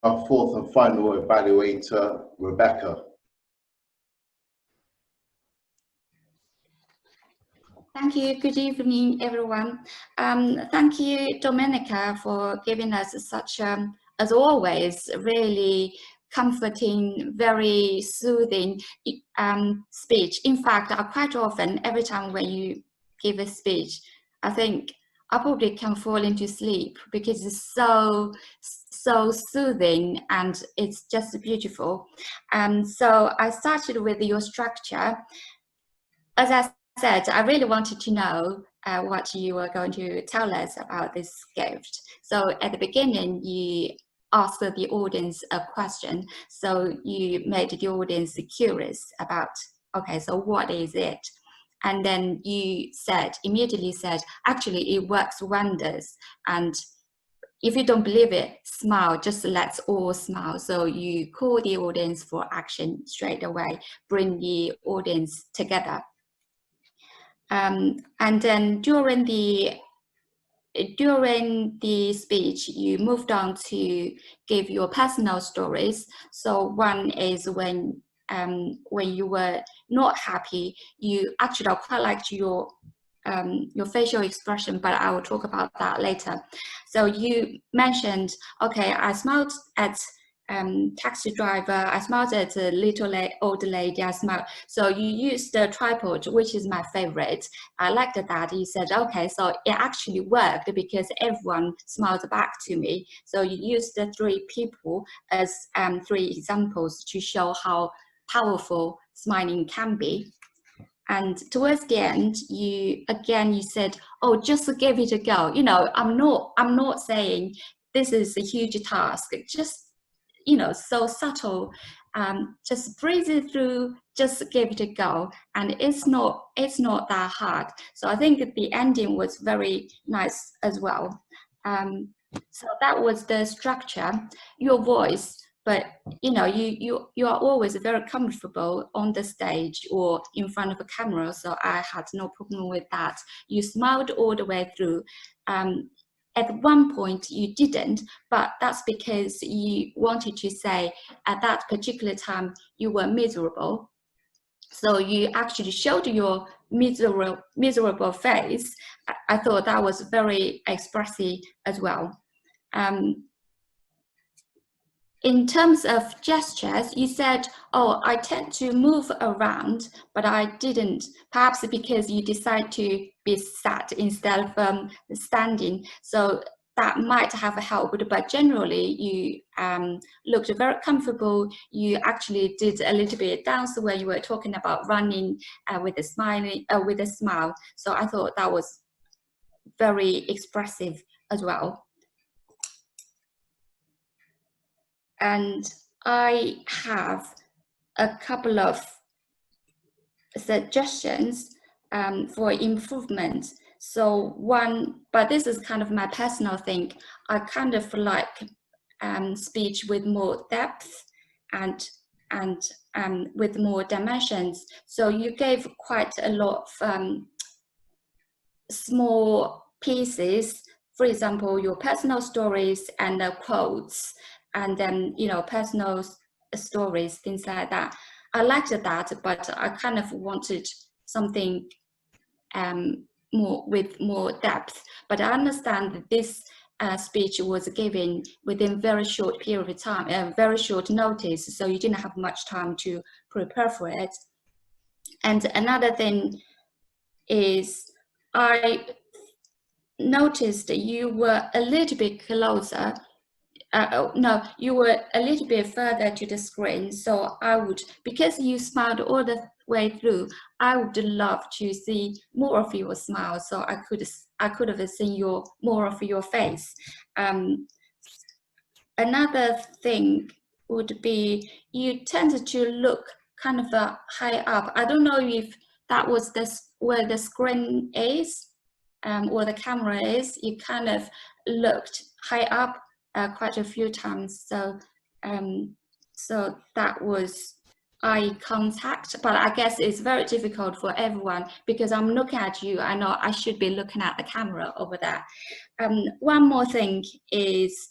Our fourth and final evaluator, Rebecca. Thank you. Good evening, everyone. Thank you, Domenica, for giving us such, as always, really comforting, very soothing speech. In fact, quite often, every time when you give a speech, I think I probably can fall into sleep because it's so soothing and it's just beautiful. So I started with your structure. As I said, I really wanted to know what you were going to tell us about this gift. So at the beginning, you asked the audience a question. So you made the audience curious about, okay, so what is it? And then you immediately said, actually, it works wonders. And if you don't believe it, smile, just let's all smile. So you call the audience for action straight away, bring the audience together. And then during the speech, you moved on to give your personal stories. So one is when you were not happy, you actually, I quite liked your facial expression, but I will talk about that later. So you mentioned, okay, I smiled at taxi driver, I smiled at a little old lady, I smiled. So you used the tripod, which is my favorite. I liked that. You said, okay, so it actually worked because everyone smiled back to me. So you used the three people as three examples to show how powerful smiling can be. And towards the end, you said, oh, just give it a go. You know, I'm not saying this is a huge task, just, you know, so subtle, just breathe it through, just give it a go. And it's not that hard. So I think the ending was very nice as well. So that was the structure. Your voice, but you know, you are always very comfortable on the stage or in front of a camera, so I had no problem with that. You smiled all the way through. At one point you didn't, but that's because you wanted to say at that particular time you were miserable. So you actually showed your miserable face. I thought that was very expressive as well. In terms of gestures, you said, oh, I tend to move around, but I didn't, perhaps because you decide to be sat instead of standing. So that might have helped, but generally you looked very comfortable. You actually did a little bit of dance where you were talking about running with a smile. So I thought that was very expressive as well. And I have a couple of suggestions for improvement. So one, but this is kind of my personal thing. I kind of like speech with more depth and with more dimensions. So you gave quite a lot of small pieces. For example, your personal stories and the quotes, and then, you know, personal stories, things like that. I liked that, but I kind of wanted something with more depth. But I understand that this speech was given within very short period of time, very short notice, so you didn't have much time to prepare for it. And another thing is, I noticed you were a little bit closer. No, you were a little bit further to the screen. So I would, because you smiled all the way through, I would love to see more of your smile. So I could have seen more of your face. Another thing would be, you tended to look kind of high up. I don't know if that was where the screen is. Or the camera is, you kind of looked high up quite a few times. So, so that was eye contact, but I guess it's very difficult for everyone because I'm looking at you. I know I should be looking at the camera over there. One more thing is,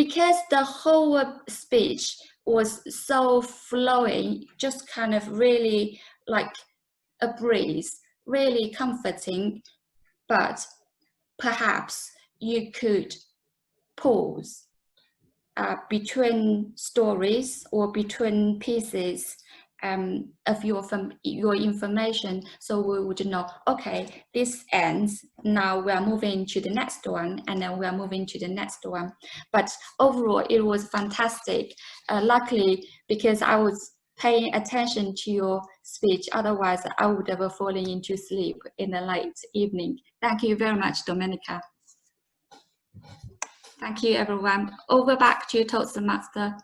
because the whole speech was so flowing, just kind of really like a breeze, really comforting, but perhaps you could pause between stories or between pieces of your information, so we would know, okay, this ends, now we are moving to the next one, and then we are moving to the next one. But overall, it was fantastic. Luckily, because I was paying attention to your speech, otherwise I would have fallen into sleep in the late evening. Thank you very much, Domenica. Thank you, everyone. Over back to you, Toastmaster.